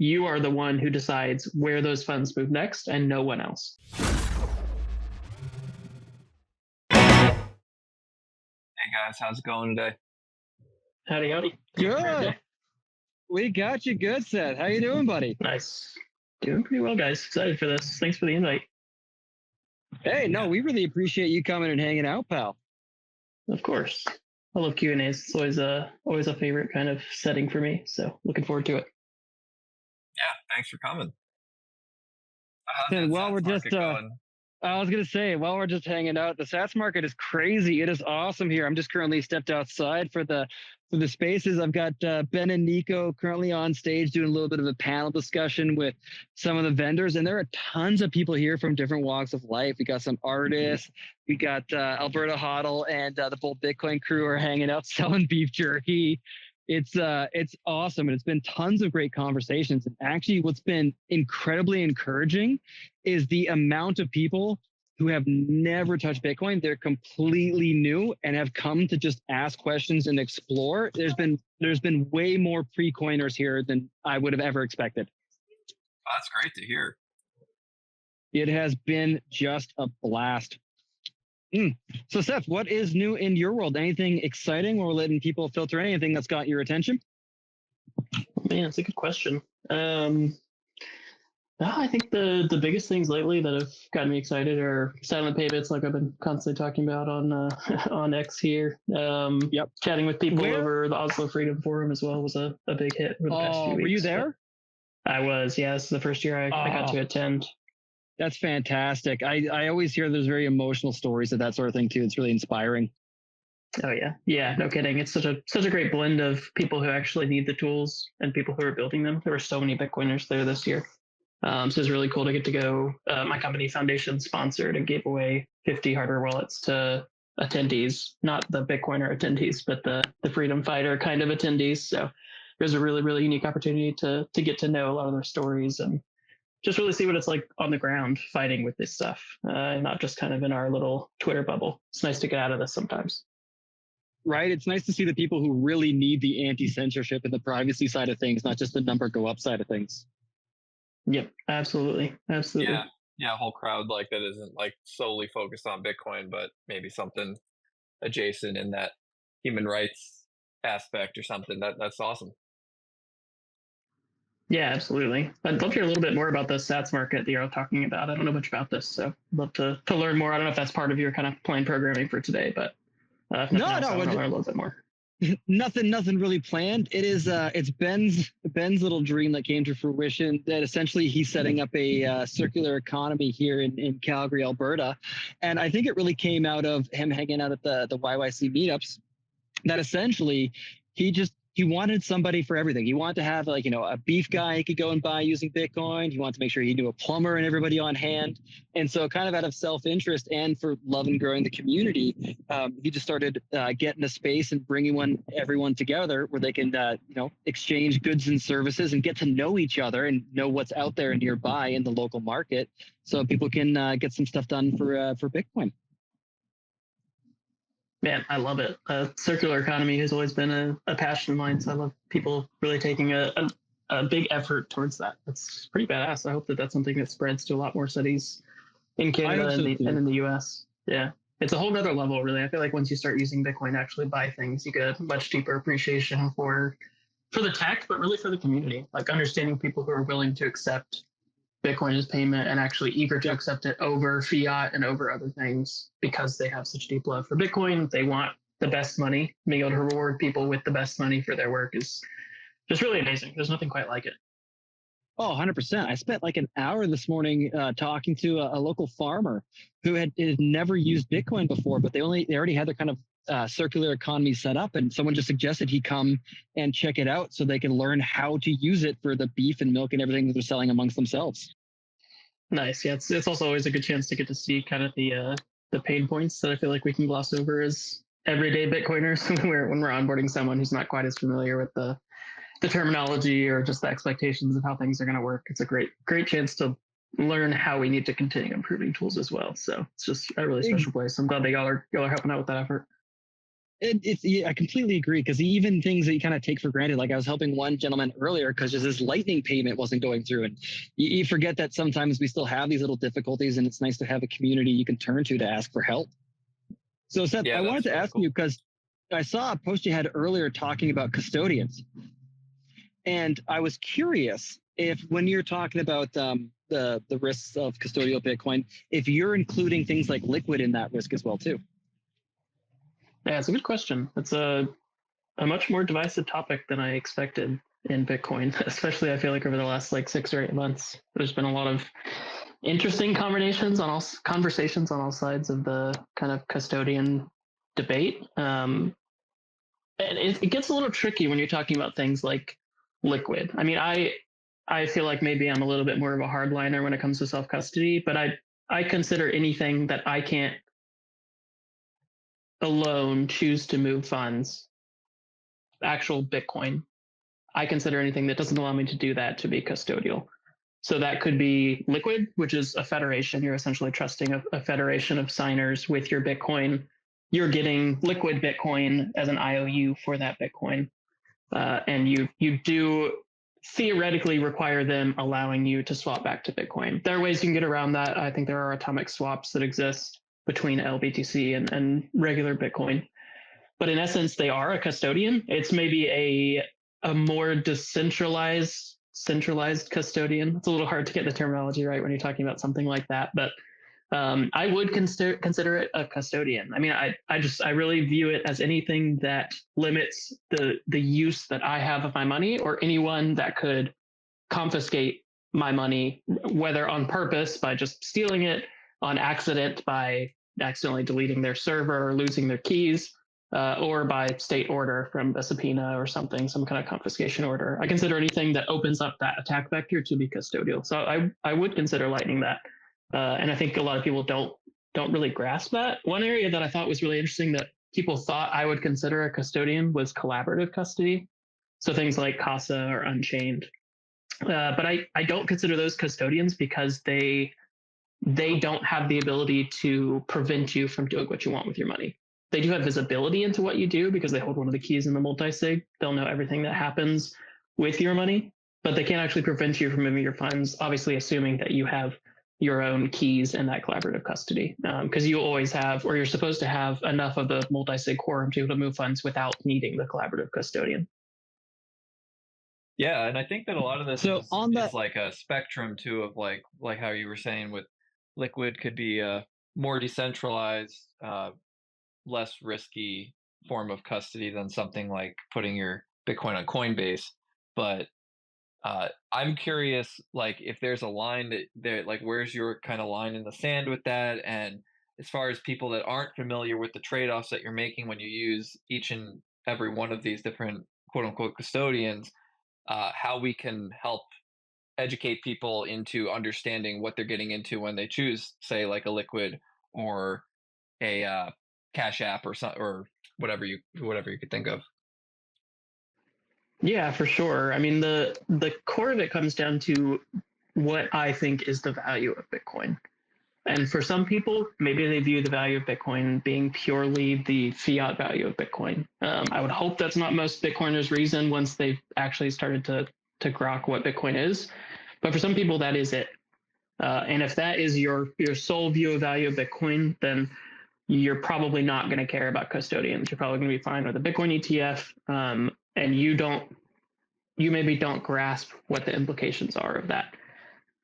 you are the one who decides where those funds move next and no one else. Hey guys, how's it going today? Howdy. Good. We got you good, Seth. How you doing, buddy? Nice. Doing pretty well, guys. Excited for this. Thanks for the invite. Hey, no, we really appreciate you coming and hanging out, pal. Of course. I love Q&As. It's always a favorite kind of setting for me. So looking forward to it. Yeah, thanks for coming. And while we're just I was gonna say, while we're just hanging out, the SATS market is crazy. It is awesome here. I'm just currently stepped outside for the spaces. I've got Ben and Nico currently on stage doing a little bit of a panel discussion with some of the vendors, and there are tons of people here from different walks of life. We got some artists, we got Alberta Hodl and the Bold Bitcoin crew are hanging out selling beef jerky. It's awesome, and it's been tons of great conversations. And actually, what's been incredibly encouraging is the amount of people who have never touched Bitcoin. They're completely new and have come to just ask questions and explore. There's been way more pre-coiners here than I would have ever expected. Oh, that's great to hear. It has been just a blast. So Seth, what is new in your world? Anything exciting, or letting people filter anything that's got your attention? Man, it's a good question. I think the biggest things lately that have gotten me excited are silent payments, like I've been constantly talking about on X here. Chatting with people over the Oslo Freedom Forum as well was a big hit for the past few weeks. Were you there? I was, yeah. This is the first year I got to attend. That's fantastic. I always hear there's very emotional stories of that sort of thing too. It's really inspiring. Oh yeah, no kidding. It's such a great blend of people who actually need the tools and people who are building them. There were so many Bitcoiners there this year. So it's really cool to get to go. My company Foundation sponsored and gave away 50 hardware wallets to attendees, not the Bitcoiner attendees, but the freedom fighter kind of attendees. So it was a really, really unique opportunity to get to know a lot of their stories and just really see what it's like on the ground fighting with this stuff, and not just kind of in our little Twitter bubble. It's nice to get out of this sometimes. Right. It's nice to see the people who really need the anti-censorship and the privacy side of things, not just the number go up side of things. Yep, absolutely. Yeah, a whole crowd like that isn't like solely focused on Bitcoin, but maybe something adjacent in that human rights aspect or something. That's awesome. Yeah, absolutely. I'd love to hear a little bit more about the SATS market that you're talking about. I don't know much about this, so I'd love to learn more. I don't know if that's part of your kind of planned programming for today, but I want to learn a little bit more. Nothing really planned. It is it's Ben's little dream that came to fruition, that essentially he's setting up a circular economy here in Calgary, Alberta. And I think it really came out of him hanging out at the YYC meetups, that essentially he wanted somebody for everything. He wanted to have a beef guy he could go and buy using Bitcoin. He wanted to make sure he knew a plumber and everybody on hand. And so kind of out of self-interest and for love and growing the community, he just started getting a space and bringing everyone together where they can, exchange goods and services and get to know each other and know what's out there nearby in the local market, so people can get some stuff done for Bitcoin. Man, I love it. Circular economy has always been a passion of mine, so I love people really taking a big effort towards that. That's pretty badass. I hope that's something that spreads to a lot more cities in Canada and in the US. Yeah, it's a whole nother level, really. I feel like once you start using Bitcoin to actually buy things, you get a much deeper appreciation for the tech, but really for the community, like understanding people who are willing to accept Bitcoin as payment and actually eager to accept it over fiat and over other things because they have such deep love for Bitcoin. They want the best money. Being able to reward people with the best money for their work is just really amazing. There's nothing quite like it. Oh, 100%. I spent like an hour this morning talking to a local farmer who had never used Bitcoin before, but they already had their kind of circular economy set up, and someone just suggested he come and check it out so they can learn how to use it for the beef and milk and everything that they're selling amongst themselves. Nice. Yeah, it's also always a good chance to get to see kind of the pain points that I feel like we can gloss over as everyday Bitcoiners when we're onboarding someone who's not quite as familiar with the terminology or just the expectations of how things are going to work. It's a great chance to learn how we need to continue improving tools as well. So it's just a really special place. I'm glad y'all are helping out with that effort. Yeah, I completely agree, because even things that you kind of take for granted, like I was helping one gentleman earlier because his lightning payment wasn't going through, and you forget that sometimes we still have these little difficulties, and it's nice to have a community you can turn to ask for help. So Seth, I wanted to ask you, because I saw a post you had earlier talking about custodians, and I was curious if, when you're talking about the risks of custodial Bitcoin, if you're including things like liquid in that risk as well too. Yeah, it's a good question. It's a much more divisive topic than I expected in Bitcoin, especially I feel like over the last 6 or 8 months. There's been a lot of interesting conversations on all sides of the kind of custodian debate. And it gets a little tricky when you're talking about things like liquid. I mean, I feel like maybe I'm a little bit more of a hardliner when it comes to self-custody, but I consider anything that I can't alone choose to move funds, actual Bitcoin. I consider anything that doesn't allow me to do that to be custodial. So that could be liquid, which is a federation. You're essentially trusting a federation of signers with your Bitcoin. You're getting liquid Bitcoin as an IOU for that Bitcoin. And you do theoretically require them allowing you to swap back to Bitcoin. There are ways you can get around that. I think there are atomic swaps that exist between LBTC and regular Bitcoin. But in essence, they are a custodian. It's maybe a more centralized custodian. It's a little hard to get the terminology right when you're talking about something like that, but I would consider it a custodian. I mean, I really view it as anything that limits the use that I have of my money, or anyone that could confiscate my money, whether on purpose by just stealing it, on accident by accidentally deleting their server or losing their keys, or by state order from a subpoena or something, some kind of confiscation order. I consider anything that opens up that attack vector to be custodial. So I would consider lightning that. And I think a lot of people don't really grasp that. One area that I thought was really interesting that people thought I would consider a custodian was collaborative custody. So things like Casa or Unchained. But I don't consider those custodians because they don't have the ability to prevent you from doing what you want with your money. They do have visibility into what you do because they hold one of the keys in the multi-sig. They'll know everything that happens with your money, but they can't actually prevent you from moving your funds, obviously assuming that you have your own keys in that collaborative custody, because you always have, or you're supposed to have, enough of the multi-sig quorum to be able to move funds without needing the collaborative custodian. Yeah, and I think that a lot of this is like a spectrum too, of like how you were saying with liquid could be a more decentralized, less risky form of custody than something like putting your Bitcoin on Coinbase. But I'm curious, like, if there's a line that there, like, where's your kind of line in the sand with that? And as far as people that aren't familiar with the trade-offs that you're making when you use each and every one of these different quote unquote custodians, how we can help educate people into understanding what they're getting into when they choose, say, like a liquid or a Cash App or whatever you could think of. Yeah, for sure. I mean, the core of it comes down to what I think is the value of Bitcoin. And for some people, maybe they view the value of Bitcoin being purely the fiat value of Bitcoin. I would hope that's not most Bitcoiners' reason once they've actually started to grok what Bitcoin is. But for some people, that is it. And if that is your sole view of value of Bitcoin, then you're probably not going to care about custodians. You're probably going to be fine with a Bitcoin ETF, and you maybe don't grasp what the implications are of that.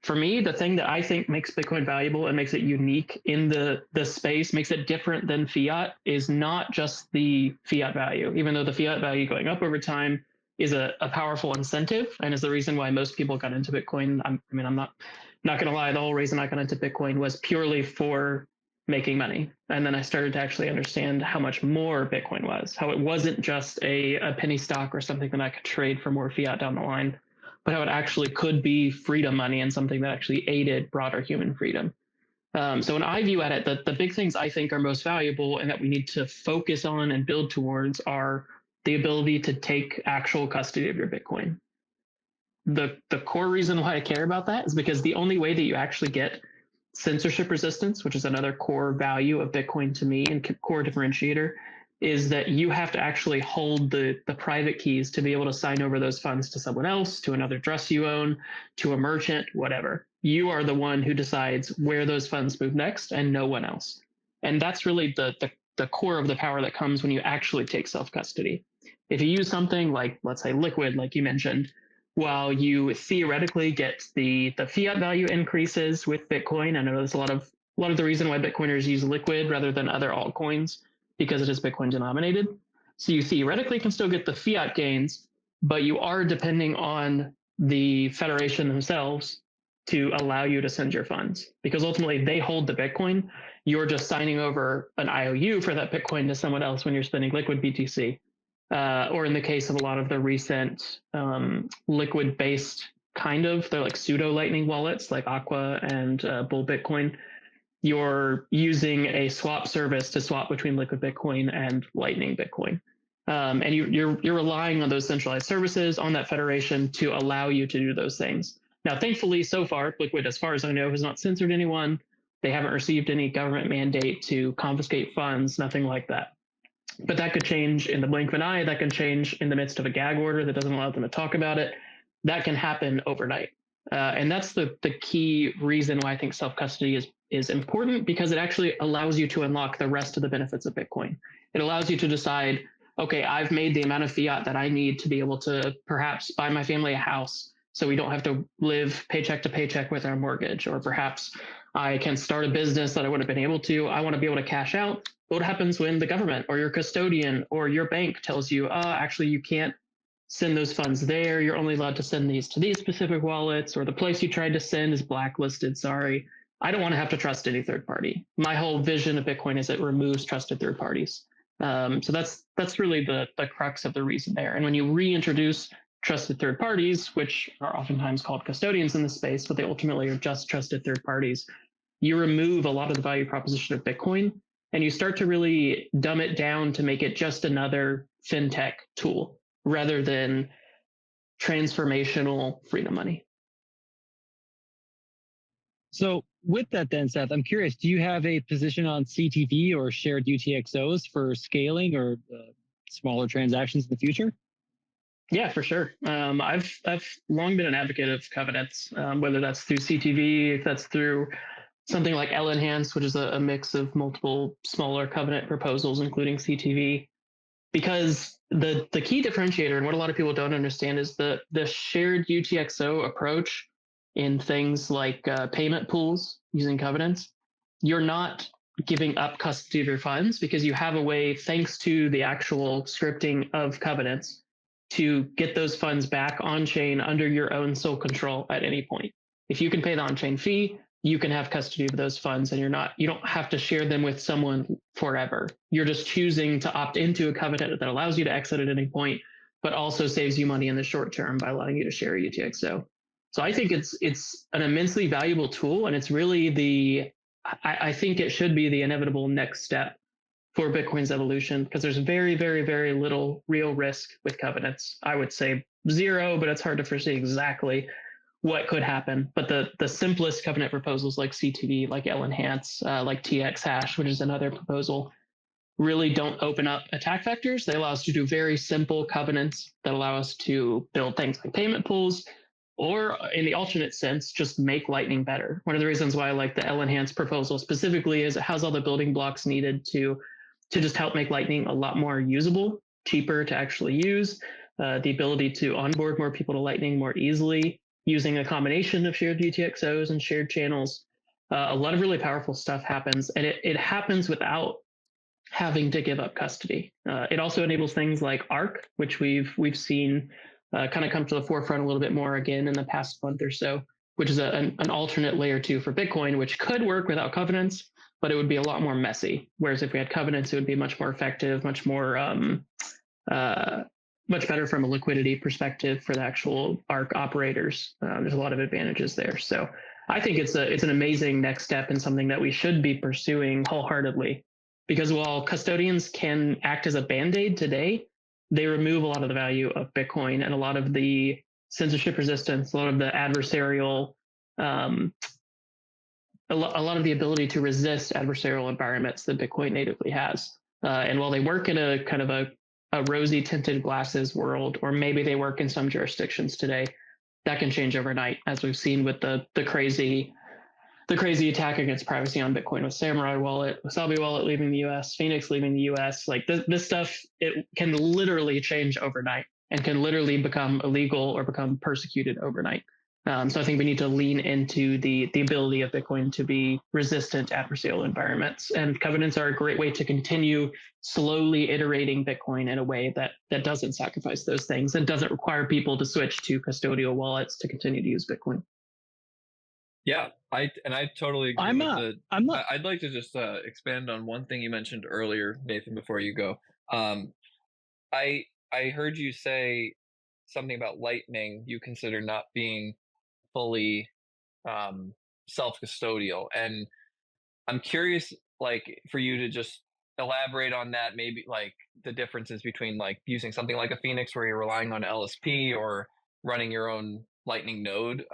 For me, the thing that I think makes Bitcoin valuable and makes it unique in the space, makes it different than fiat, is not just the fiat value, even though the fiat value going up over time is a powerful incentive and is the reason why most people got into Bitcoin. I'm not going to lie, the whole reason I got into Bitcoin was purely for making money. And then I started to actually understand how much more Bitcoin was, how it wasn't just a penny stock or something that I could trade for more fiat down the line, but how it actually could be freedom money and something that actually aided broader human freedom. So when I view at it, the big things I think are most valuable and that we need to focus on and build towards are the ability to take actual custody of your Bitcoin. The core reason why I care about that is because the only way that you actually get censorship resistance, which is another core value of Bitcoin to me and core differentiator, is that you have to actually hold the private keys to be able to sign over those funds to someone else, to another trust you own, to a merchant, whatever. You are the one who decides where those funds move next, and no one else. And that's really the core of the power that comes when you actually take self-custody. If you use something like, let's say, Liquid, like you mentioned, while you theoretically get the fiat value increases with Bitcoin, I know there's a lot of the reason why Bitcoiners use Liquid rather than other altcoins, because it is Bitcoin denominated. So you theoretically can still get the fiat gains, but you are depending on the federation themselves to allow you to send your funds, because ultimately they hold the Bitcoin. You're just signing over an IOU for that Bitcoin to someone else when you're spending Liquid BTC. Or in the case of a lot of the recent Liquid-based they're like pseudo Lightning wallets like Aqua and Bull Bitcoin. You're using a swap service to swap between Liquid Bitcoin and Lightning Bitcoin. And you're relying on those centralized services, on that federation to allow you to do those things. Now, thankfully, so far, Liquid, as far as I know, has not censored anyone. They haven't received any government mandate to confiscate funds, nothing like that. But that could change in the blink of an eye. That can change in the midst of a gag order that doesn't allow them to talk about it. That can happen overnight. And that's the key reason why I think self-custody is important, because it actually allows you to unlock the rest of the benefits of Bitcoin. It allows you to decide, okay, I've made the amount of fiat that I need to be able to perhaps buy my family a house so we don't have to live paycheck to paycheck with our mortgage, or perhaps I can start a business that I would have been able to. I want to be able to cash out. What happens when the government or your custodian or your bank tells you, actually, you can't send those funds there. You're only allowed to send these to these specific wallets, or the place you tried to send is blacklisted. Sorry. I don't want to have to trust any third party. My whole vision of Bitcoin is it removes trusted third parties. So that's really the crux of the reason there. And when you reintroduce trusted third parties, which are oftentimes called custodians in the space, but they ultimately are just trusted third parties, you remove a lot of the value proposition of Bitcoin, and you start to really dumb it down to make it just another fintech tool rather than transformational freedom money. So with that then, Seth, I'm curious, do you have a position on CTV or shared UTXOs for scaling or smaller transactions in the future? Yeah, for sure. I've long been an advocate of covenants, whether that's through CTV, if that's through something like L-Enhanced, which is a mix of multiple smaller covenant proposals, including CTV. Because the key differentiator, and what a lot of people don't understand, is the shared UTXO approach in things like payment pools using covenants. You're not giving up custody of your funds because you have a way, thanks to the actual scripting of covenants, to get those funds back on chain under your own sole control at any point. If you can pay the on-chain fee, you can have custody of those funds, and you don't have to share them with someone forever. You're just choosing to opt into a covenant that allows you to exit at any point, but also saves you money in the short term by allowing you to share a UTXO. So I think it's an immensely valuable tool, and it's really I think it should be the inevitable next step for Bitcoin's evolution, because there's very, very, very little real risk with covenants. I would say zero, but it's hard to foresee exactly what could happen. But the simplest covenant proposals like CTV, like L-Enhance, like TX hash, which is another proposal, really don't open up attack vectors. They allow us to do very simple covenants that allow us to build things like payment pools, or in the alternate sense, just make Lightning better. One of the reasons why I like the L-Enhance proposal specifically is it has all the building blocks needed to just help make Lightning a lot more usable, cheaper to actually use, the ability to onboard more people to Lightning more easily, using a combination of shared UTXOs and shared channels. A lot of really powerful stuff happens, and it happens without having to give up custody. It also enables things like ARC, which we've seen kind of come to the forefront a little bit more again in the past month or so, which is an alternate layer 2 for Bitcoin, which could work without covenants, but it would be a lot more messy. Whereas if we had covenants, it would be much more effective, much more much better from a liquidity perspective for the actual ARC operators. There's a lot of advantages there. So I think it's an amazing next step and something that we should be pursuing wholeheartedly, because while custodians can act as a Band-Aid today, they remove a lot of the value of Bitcoin and a lot of the censorship resistance, a lot of the adversarial, a lot of the ability to resist adversarial environments that Bitcoin natively has. And while they work in a kind of a rosy tinted glasses world, or maybe they work in some jurisdictions today, that can change overnight, as we've seen with the crazy attack against privacy on Bitcoin with Samurai Wallet, Wasabi Wallet leaving the US, Phoenix leaving the US. Like this stuff, it can literally change overnight and can literally become illegal or become persecuted overnight. So I think we need to lean into the ability of Bitcoin to be resistant to adversarial environments. And covenants are a great way to continue slowly iterating Bitcoin in a way that doesn't sacrifice those things and doesn't require people to switch to custodial wallets to continue to use Bitcoin. Yeah, I totally agree I'd like to just expand on one thing you mentioned earlier, Nathan, before you go. I heard you say something about Lightning you consider not being fully self-custodial, and I'm curious, like, for you to just elaborate on that, maybe like the differences between like using something like a Phoenix where you're relying on LSP or running your own Lightning node.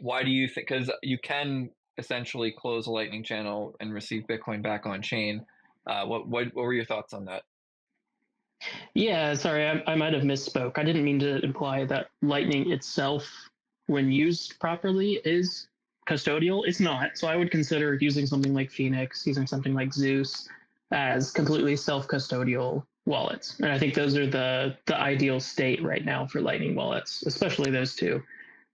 Why do you think? Because you can essentially close a Lightning channel and receive Bitcoin back on chain. What were your thoughts on that? Yeah, sorry, I might have misspoke. I didn't mean to imply that Lightning itself, when used properly, is custodial. It's not. So I would consider using something like Phoenix, using something like Zeus as completely self-custodial wallets. And I think those are the ideal state right now for Lightning wallets, especially those two,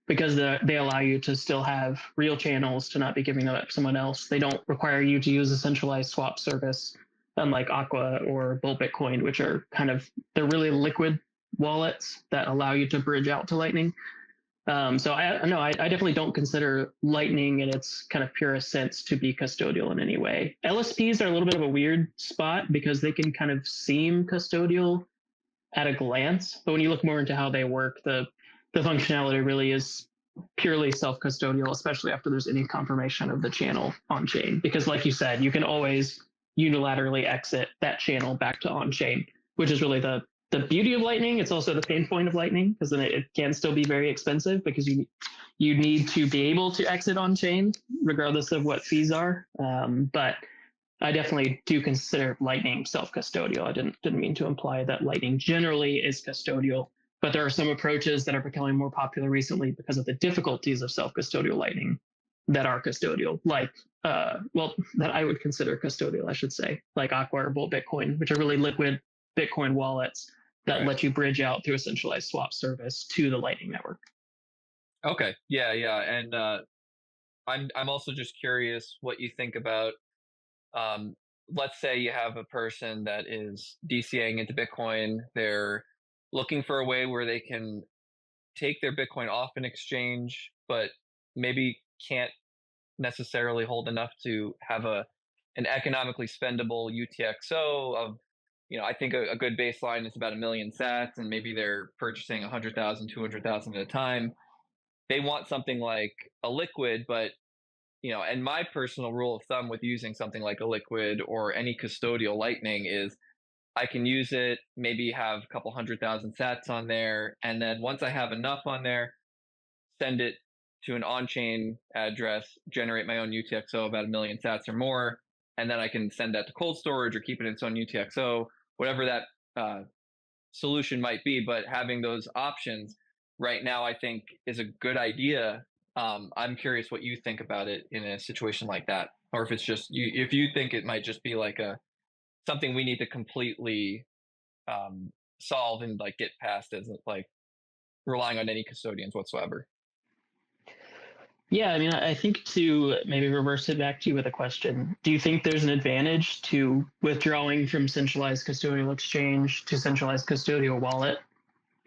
because they allow you to still have real channels, to not be giving them up to someone else. They don't require you to use a centralized swap service, unlike Aqua or Bull Bitcoin, which are they're really liquid wallets that allow you to bridge out to Lightning. So I definitely don't consider Lightning in its kind of purest sense to be custodial in any way. LSPs are a little bit of a weird spot because they can kind of seem custodial at a glance, but when you look more into how they work, the functionality really is purely self-custodial, especially after there's any confirmation of the channel on chain. Because like you said, you can always unilaterally exit that channel back to on chain, which is really the beauty of Lightning. It's also the pain point of Lightning, because then it can still be very expensive because you need to be able to exit on chain regardless of what fees are. But I definitely do consider Lightning self-custodial. I didn't mean to imply that Lightning generally is custodial, but there are some approaches that are becoming more popular recently because of the difficulties of self-custodial Lightning that are custodial, like that I would consider custodial, I should say, like Aqua or Bull Bitcoin, which are really liquid Bitcoin wallets that let you bridge out through a centralized swap service to the Lightning network. Okay, yeah, and I'm also just curious what you think about. Let's say you have a person that is DCAing into Bitcoin. They're looking for a way where they can take their Bitcoin off an exchange, but maybe can't necessarily hold enough to have an economically spendable UTXO of, I think a good baseline is about 1 million sats, and maybe they're purchasing 100,000, 200,000 at a time. They want something like a Liquid, but and my personal rule of thumb with using something like a Liquid or any custodial Lightning is I can use it, maybe have a couple 100,000 sats on there, and then once I have enough on there, send it to an on-chain address, generate my own UTXO about 1 million sats or more, and then I can send that to cold storage or keep it in its own UTXO, whatever that solution might be. But having those options right now, I think, is a good idea. I'm curious what you think about it in a situation like that, or if it's just if you think it might just be like something we need to completely solve and like get past as like relying on any custodians whatsoever. Yeah, I mean, I think to maybe reverse it back to you with a question, do you think there's an advantage to withdrawing from centralized custodial exchange to centralized custodial wallet,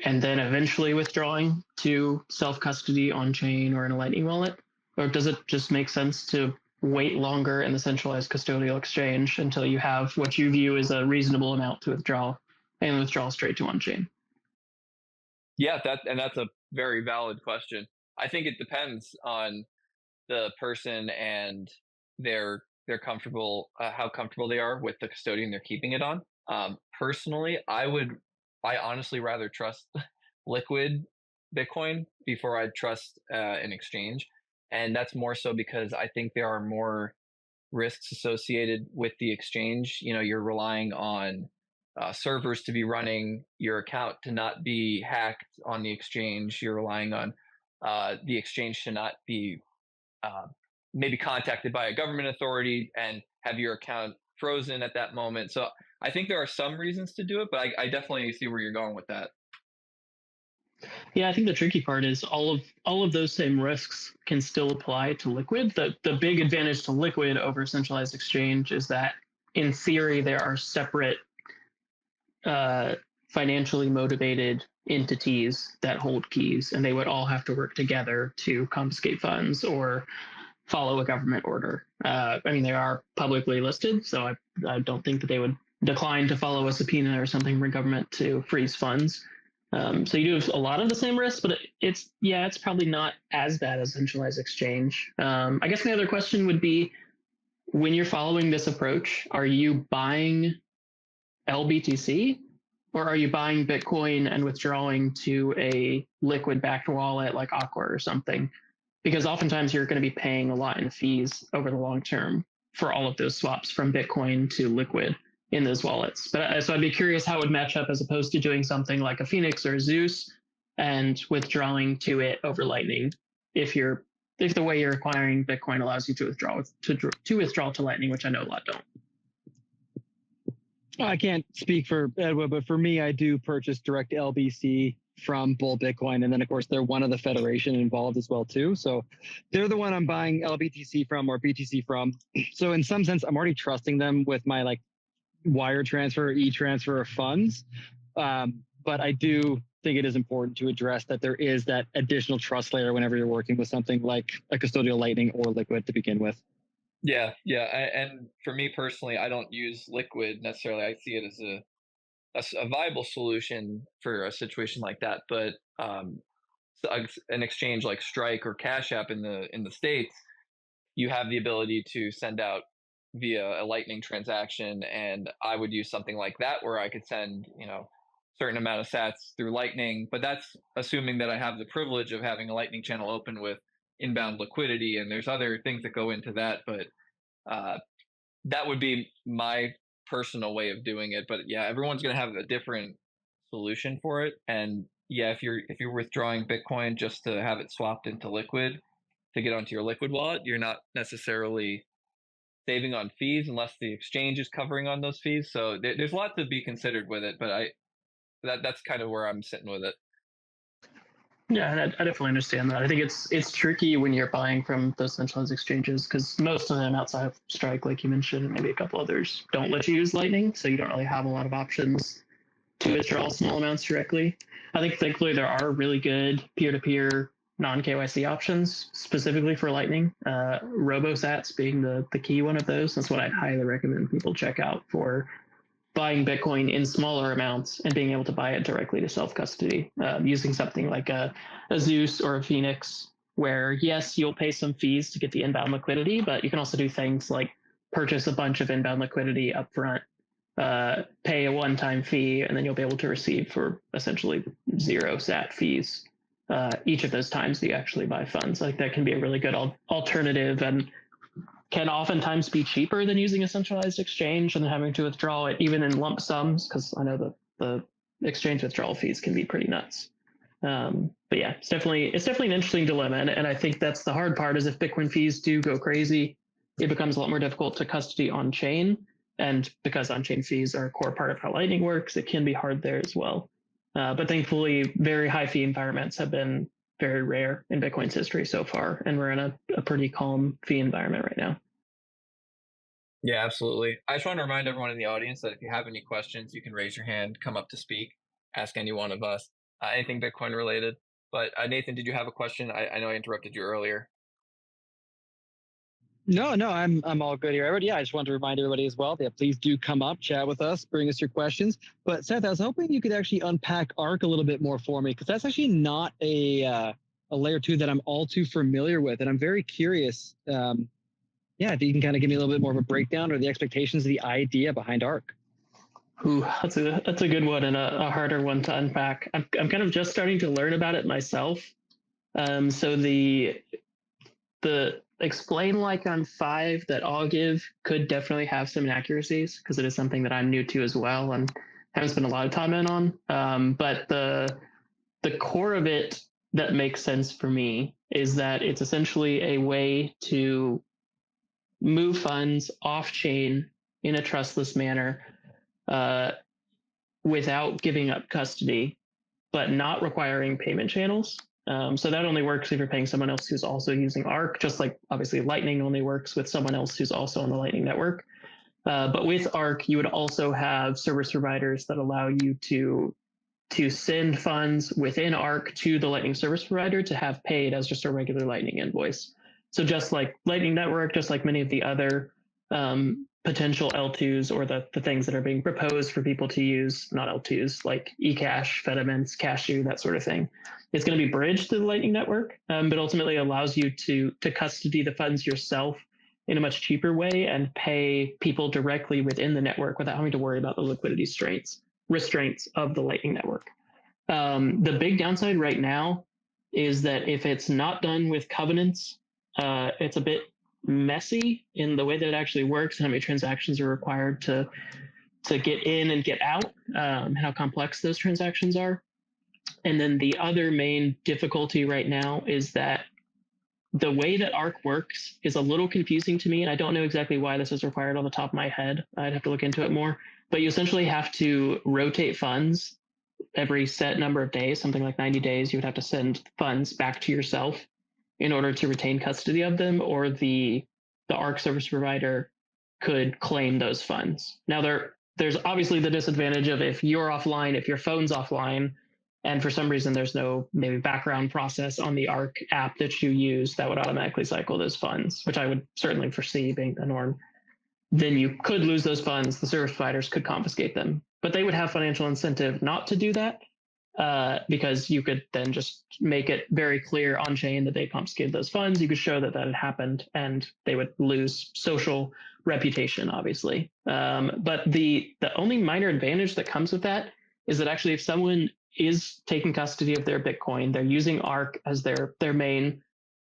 and then eventually withdrawing to self-custody on-chain or in a Lightning wallet? Or does it just make sense to wait longer in the centralized custodial exchange until you have what you view as a reasonable amount to withdraw, and withdraw straight to on-chain? Yeah, that's a very valid question. I think it depends on the person and their comfortable how comfortable they are with the custodian they're keeping it on. Personally, I honestly rather trust Liquid Bitcoin before I'd trust an exchange, and that's more so because I think there are more risks associated with the exchange. You're relying on servers to be running, your account to not be hacked on the exchange. You're relying on the exchange to not be maybe contacted by a government authority and have your account frozen at that moment. So I think there are some reasons to do it, but I definitely see where you're going with that. Yeah, I think the tricky part is all of those same risks can still apply to Liquid. The big advantage to Liquid over centralized exchange is that in theory there are separate financially motivated entities that hold keys, and they would all have to work together to confiscate funds or follow a government order. I mean, they are publicly listed, so I don't think that they would decline to follow a subpoena or something from government to freeze funds. So you do have a lot of the same risks, but it's probably not as bad as centralized exchange. I guess my other question would be, when you're following this approach, are you buying LBTC, or are you buying Bitcoin and withdrawing to a Liquid-backed wallet like Aqua or something? Because oftentimes you're going to be paying a lot in fees over the long term for all of those swaps from Bitcoin to Liquid in those wallets. But so I'd be curious how it would match up as opposed to doing something like a Phoenix or a Zeus and withdrawing to it over Lightning. If the way you're acquiring Bitcoin allows you to withdraw to Lightning, which I know a lot don't. I can't speak for Edward, but for me, I do purchase direct LBC from Bull Bitcoin. And then, of course, they're one of the federation involved as well, too. So they're the one I'm buying LBTC from or BTC from. So in some sense, I'm already trusting them with my wire transfer, e-transfer of funds. But I do think it is important to address that there is that additional trust layer whenever you're working with something like a custodial Lightning or Liquid to begin with. Yeah. And for me personally, I don't use Liquid necessarily. I see it as a viable solution for a situation like that. But an exchange like Strike or Cash App in the States, you have the ability to send out via a Lightning transaction, and I would use something like that where I could send certain amount of sats through Lightning. But that's assuming that I have the privilege of having a Lightning channel open with inbound liquidity, and there's other things that go into that, but that would be my personal way of doing it. But yeah, everyone's going to have a different solution for it. And yeah, if you're withdrawing Bitcoin just to have it swapped into Liquid to get onto your Liquid wallet, you're not necessarily saving on fees unless the exchange is covering on those fees. So there's a lot to be considered with it, but that's kind of where I'm sitting with it. Yeah, I definitely understand that. I think it's tricky when you're buying from those centralized exchanges because most of them outside of Strike, like you mentioned, and maybe a couple others, don't let you use Lightning, so you don't really have a lot of options to withdraw small amounts directly. I think thankfully there are really good peer-to-peer non-KYC options specifically for Lightning. RoboSats being the key one of those. That's what I'd highly recommend people check out for buying Bitcoin in smaller amounts and being able to buy it directly to self-custody using something like a Zeus or a Phoenix, where yes, you'll pay some fees to get the inbound liquidity, but you can also do things like purchase a bunch of inbound liquidity upfront, pay a one-time fee, and then you'll be able to receive for essentially 0 sat fees each of those times that you actually buy funds. Like that can be a really good alternative and can oftentimes be cheaper than using a centralized exchange and having to withdraw it even in lump sums, because I know that the exchange withdrawal fees can be pretty nuts. But yeah, it's definitely an interesting dilemma, and I think that's the hard part is if Bitcoin fees do go crazy, it becomes a lot more difficult to custody on chain, and because on chain fees are a core part of how Lightning works, it can be hard there as well. But thankfully, very high fee environments have been very rare in Bitcoin's history so far, and we're in a pretty calm fee environment right now. Yeah, absolutely. I just want to remind everyone in the audience that if you have any questions, you can raise your hand, come up to speak, ask any one of us, anything Bitcoin related. But Nathan, did you have a question? I know I interrupted you earlier. No, I'm all good here. I just wanted to remind everybody as well that please do come up, chat with us, bring us your questions. But Seth, I was hoping you could actually unpack ARC a little bit more for me, because that's actually not a layer 2 that I'm all too familiar with, and I'm very curious. If you can kind of give me a little bit more of a breakdown or the expectations of the idea behind ARC. Ooh, that's a good one and a harder one to unpack. I'm kind of just starting to learn about it myself. So the explain like on 5 that I'll give could definitely have some inaccuracies because it is something that I'm new to as well and haven't spent a lot of time in on. But the core of it that makes sense for me is that it's essentially a way to move funds off chain in a trustless manner without giving up custody, but not requiring payment channels. So that only works if you're paying someone else who's also using Arc, just like obviously Lightning only works with someone else who's also on the Lightning network. But with Arc, you would also have service providers that allow you to send funds within Arc to the Lightning service provider to have paid as just a regular Lightning invoice. So just like Lightning Network, just like many of the other potential L2s or the things that are being proposed for people to use, not L2s, like eCash, Fedimints, Cashew, that sort of thing. It's going to be bridged to the Lightning Network, but ultimately allows you to custody the funds yourself in a much cheaper way and pay people directly within the network without having to worry about the liquidity restraints of the Lightning Network. The big downside right now is that if it's not done with covenants, it's a bit messy in the way that it actually works and how many transactions are required to get in and get out, how complex those transactions are. And then the other main difficulty right now is that the way that Arc works is a little confusing to me, and I don't know exactly why this is required on the top of my head. I'd have to look into it more. But you essentially have to rotate funds every set number of days, something like 90 days. You would have to send funds back to yourself in order to retain custody of them, or the Arc service provider could claim those funds. Now, there's obviously the disadvantage of if you're offline, if your phone's offline, and for some reason there's no maybe background process on the Arc app that you use that would automatically cycle those funds, which I would certainly foresee being the norm, then you could lose those funds. The service providers could confiscate them, but they would have financial incentive not to do that because you could then just make it very clear on chain that they confiscated those funds. You could show that had happened and they would lose social reputation, obviously. But the only minor advantage that comes with that is that actually if someone is taking custody of their Bitcoin, they're using Arc as their main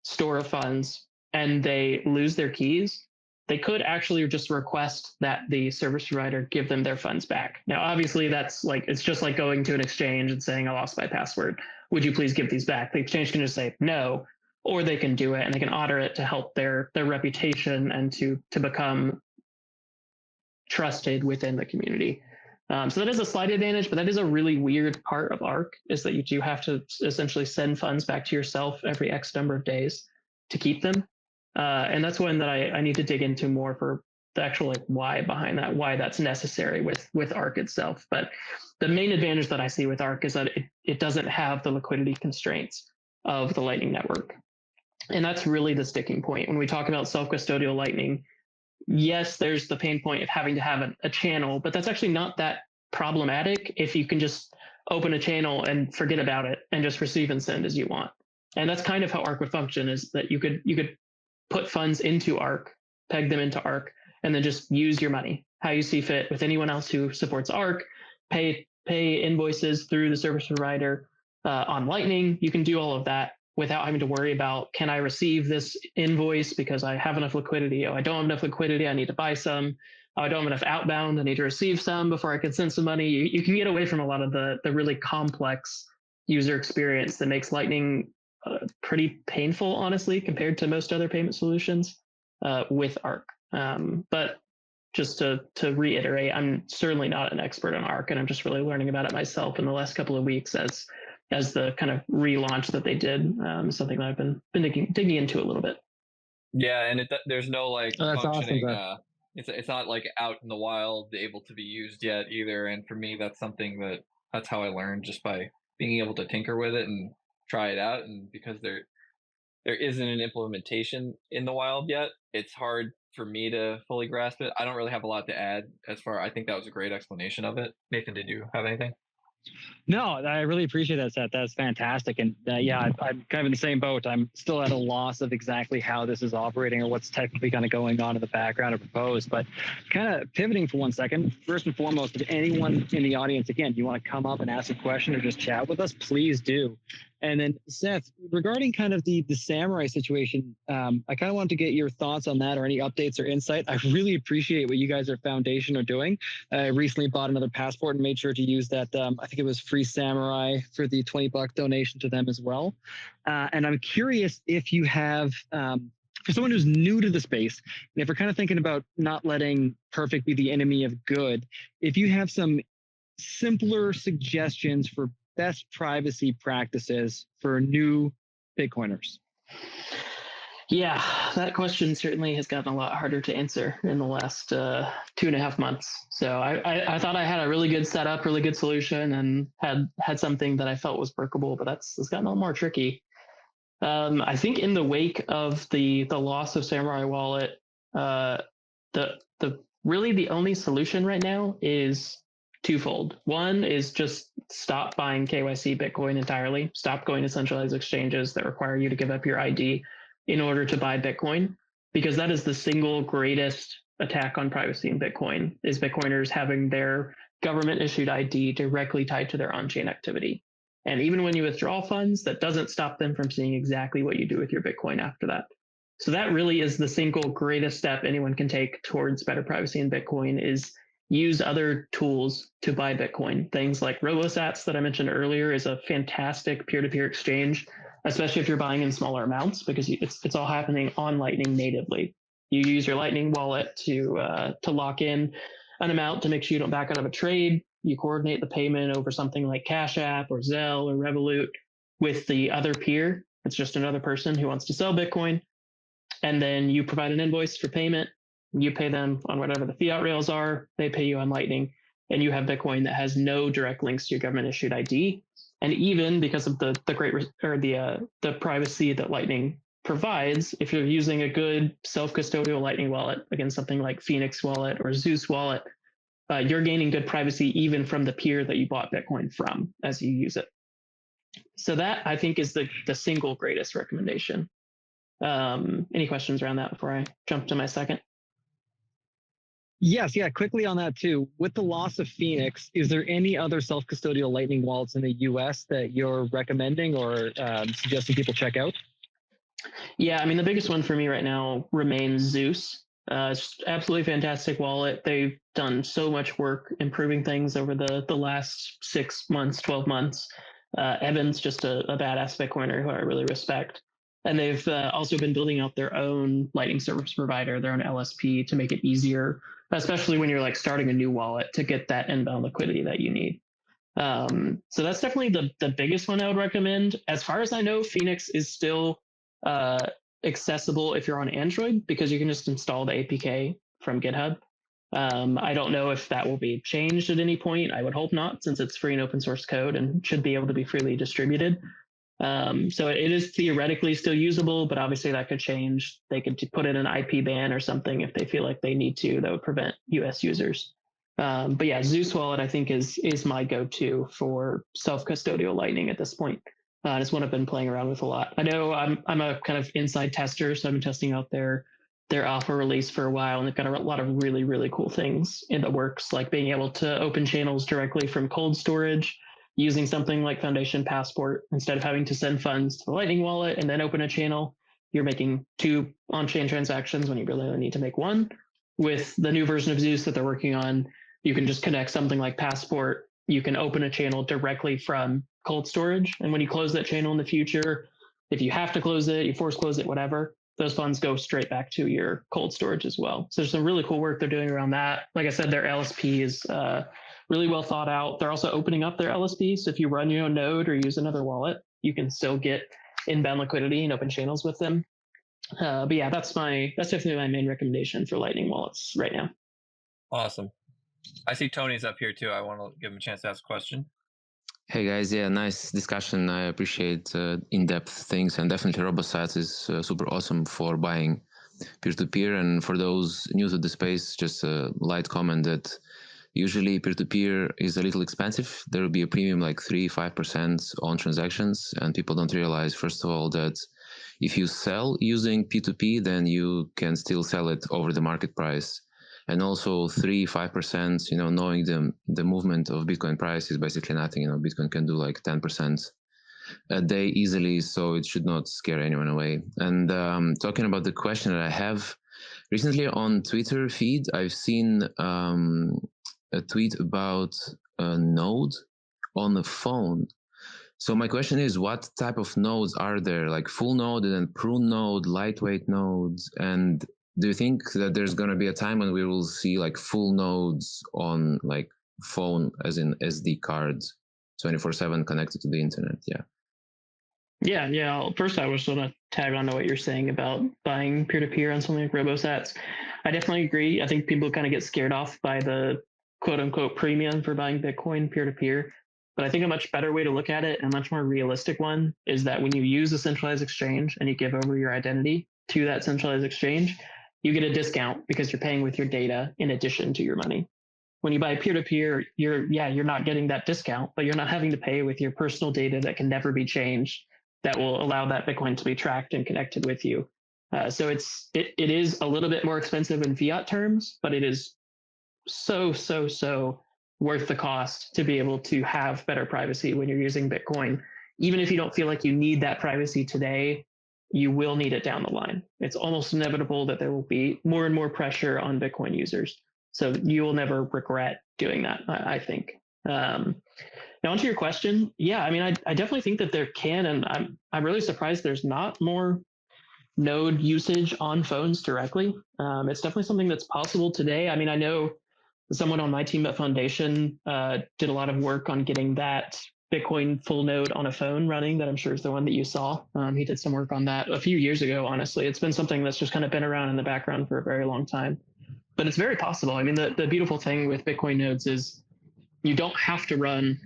store of funds, and they lose their keys, they could actually just request that the service provider give them their funds back. Now, obviously, that's like, it's just like going to an exchange and saying, I lost my password. Would you please give these back? The exchange can just say no, or they can do it and they can order it to help their reputation and to become trusted within the community. So that is a slight advantage, but that is a really weird part of Arc, is that you do have to essentially send funds back to yourself every X number of days to keep them. And that's one that I need to dig into more for the actual like why behind that, why that's necessary with Arc itself. But the main advantage that I see with Arc is that it doesn't have the liquidity constraints of the Lightning Network. And that's really the sticking point. When we talk about self-custodial Lightning, yes, there's the pain point of having to have a channel, but that's actually not that problematic if you can just open a channel and forget about it and just receive and send as you want. And that's kind of how Arc would function, is that you could put funds into Arc, peg them into Arc, and then just use your money how you see fit with anyone else who supports Arc, pay invoices through the service provider on Lightning. You can do all of that without having to worry about, can I receive this invoice because I have enough liquidity? Oh, I don't have enough liquidity, I need to buy some. Oh, I don't have enough outbound, I need to receive some before I can send some money. You can get away from a lot of the really complex user experience that makes Lightning pretty painful, honestly, compared to most other payment solutions with Arc. But just to reiterate, I'm certainly not an expert on Arc, and I'm just really learning about it myself in the last couple of weeks as the kind of relaunch that they did, something that I've been digging into a little bit. Yeah, and there's no like functioning. Awesome, it's not like out in the wild, able to be used yet either. And for me, that's something that's how I learned, just by being able to tinker with it and try it out. And because there isn't an implementation in the wild yet, it's hard for me to fully grasp it. I don't really have a lot to add I think that was a great explanation of it. Nathan, did you have anything? No, I really appreciate that, Seth. That's fantastic. And yeah, I'm kind of in the same boat. I'm still at a loss of exactly how this is operating or what's technically kind of going on in the background or proposed. But kind of pivoting for 1 second, first and foremost, if anyone in the audience, again, you want to come up and ask a question or just chat with us, please do. And then Seth, regarding kind of the samurai situation, I kind of wanted to get your thoughts on that or any updates or insight. I really appreciate what you guys at Foundation are doing. I recently bought another passport and made sure to use that. I think it was Free Samurai for the $20 donation to them as well. And I'm curious if you have, for someone who's new to the space, and if we're kind of thinking about not letting perfect be the enemy of good, if you have some simpler suggestions for best privacy practices for new Bitcoiners? Yeah, that question certainly has gotten a lot harder to answer in the last 2.5 months. So I thought I had a really good setup, really good solution, and had something that I felt was workable, but it's gotten a little more tricky. I think in the wake of the loss of Samurai Wallet, the really the only solution right now is twofold. One is just stop buying KYC Bitcoin entirely. Stop going to centralized exchanges that require you to give up your ID in order to buy Bitcoin, because that is the single greatest attack on privacy in Bitcoin, is Bitcoiners having their government issued ID directly tied to their on-chain activity. And even when you withdraw funds, that doesn't stop them from seeing exactly what you do with your Bitcoin after that. So that really is the single greatest step anyone can take towards better privacy in Bitcoin, is use other tools to buy Bitcoin. Things like RoboSats that I mentioned earlier is a fantastic peer-to-peer exchange, especially if you're buying in smaller amounts, because it's all happening on Lightning natively. You use your Lightning wallet to lock in an amount to make sure you don't back out of a trade. You coordinate the payment over something like Cash App or Zelle or Revolut with the other peer. It's just another person who wants to sell Bitcoin. And then you provide an invoice for payment. You pay them on whatever the fiat rails are. They pay you on Lightning, and you have Bitcoin that has no direct links to your government issued ID. And even because of the privacy that Lightning provides, if you're using a good self-custodial Lightning wallet, again, something like Phoenix Wallet or Zeus Wallet, you're gaining good privacy even from the peer that you bought Bitcoin from as you use it. So that, I think, is the single greatest recommendation. Any questions around that before I jump to my second? Yes, yeah, quickly on that too. With the loss of Phoenix, is there any other self-custodial Lightning wallets in the US that you're recommending or suggesting people check out? Yeah, I mean, the biggest one for me right now remains Zeus. It's absolutely fantastic wallet. They've done so much work improving things over the last 6 months, 12 months. Evan's just a badass Bitcoiner who I really respect. And they've also been building out their own Lightning service provider, their own LSP, to make it easier, especially when you're like starting a new wallet, to get that inbound liquidity that you need. So that's definitely the biggest one I would recommend. As far as I know, Phoenix is still accessible if you're on Android, because you can just install the APK from GitHub. I don't know if that will be changed at any point. I would hope not, since it's free and open source code and should be able to be freely distributed. So it is theoretically still usable, but obviously that could change. They could put in an IP ban or something if they feel like they need to, that would prevent US users. But yeah, Zeus Wallet, I think, is my go-to for self-custodial Lightning at this point. It's one I've been playing around with a lot. I know I'm a kind of inside tester, so I've been testing out their alpha release for a while, and they've got a lot of really, really cool things in the works, like being able to open channels directly from cold storage, using something like Foundation Passport. Instead of having to send funds to the Lightning wallet and then open a channel, you're making 2 on-chain transactions when you really only need to make 1. With the new version of Zeus that they're working on, you can just connect something like Passport. You can open a channel directly from cold storage. And when you close that channel in the future, if you have to close it, you force close it, whatever, those funds go straight back to your cold storage as well. So there's some really cool work they're doing around that. Like I said, their LSP is really well thought out. They're also opening up their LSP. So if you run your own node or use another wallet, you can still get inbound liquidity and open channels with them. But yeah, that's definitely my main recommendation for Lightning wallets right now. Awesome. I see Tony's up here too. I want to give him a chance to ask a question. Hey guys, yeah, nice discussion. I appreciate in-depth things, and definitely RoboSats is super awesome for buying peer-to-peer. And for those new to the space, just a light comment that usually peer-to-peer is a little expensive. There will be a premium like 3-5% on transactions, and people don't realize, first of all, that if you sell using P2P, then you can still sell it over the market price. And also 3-5%, knowing the movement of Bitcoin price is basically nothing. Bitcoin can do like 10% a day easily, so it should not scare anyone away. And talking about the question that I have, recently on Twitter feed, I've seen a tweet about a node on the phone. So my question is, what type of nodes are there? Like full node and then prune node, lightweight nodes? And do you think that there's going to be a time when we will see like full nodes on like phone, as in SD cards, 24/7 connected to the internet? Yeah. First, I was going to tag on to what you're saying about buying peer-to-peer on something like RoboSats. I definitely agree. I think people kind of get scared off by the quote-unquote premium for buying Bitcoin peer-to-peer. But I think a much better way to look at it, and a much more realistic one, is that when you use a centralized exchange and you give over your identity to that centralized exchange, you get a discount because you're paying with your data in addition to your money. When you buy peer-to-peer, you're not getting that discount, but you're not having to pay with your personal data that can never be changed, that will allow that Bitcoin to be tracked and connected with you. So it is a little bit more expensive in fiat terms, but it is so worth the cost to be able to have better privacy when you're using Bitcoin. Even if you don't feel like you need that privacy today, you will need it down the line. It's almost inevitable that there will be more and more pressure on Bitcoin users. So you will never regret doing that, I think. Now, onto your question. Yeah, I mean, I definitely think that there can, and I'm really surprised there's not more node usage on phones directly. It's definitely something that's possible today. I mean, I know someone on my team at Foundation did a lot of work on getting that Bitcoin full node on a phone running, that I'm sure is the one that you saw. He did some work on that a few years ago, honestly. It's been something that's just kind of been around in the background for a very long time. But it's very possible. I mean, the beautiful thing with Bitcoin nodes is you don't have to run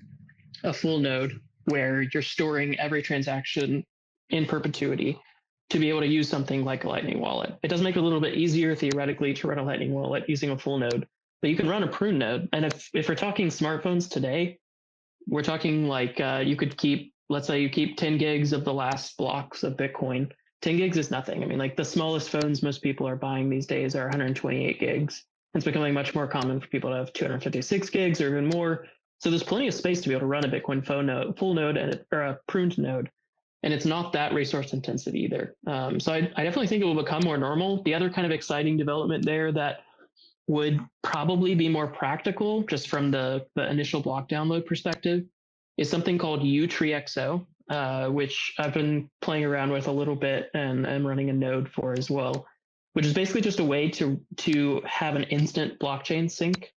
a full node where you're storing every transaction in perpetuity to be able to use something like a Lightning wallet. It does make it a little bit easier theoretically to run a Lightning wallet using a full node, but you can run a prune node. And if we're talking smartphones today, we're talking like you could keep, let's say you keep 10 gigs of the last blocks of Bitcoin. 10 gigs is nothing. I mean, like the smallest phones most people are buying these days are 128 gigs. It's becoming much more common for people to have 256 gigs or even more. So there's plenty of space to be able to run a Bitcoin phone node, full node, or a pruned node. And it's not that resource intensive either. So I definitely think it will become more normal. The other kind of exciting development there that would probably be more practical just from the initial block download perspective is something called UTreeXO, which I've been playing around with a little bit and I'm running a node for as well, which is basically just a way to have an instant blockchain sync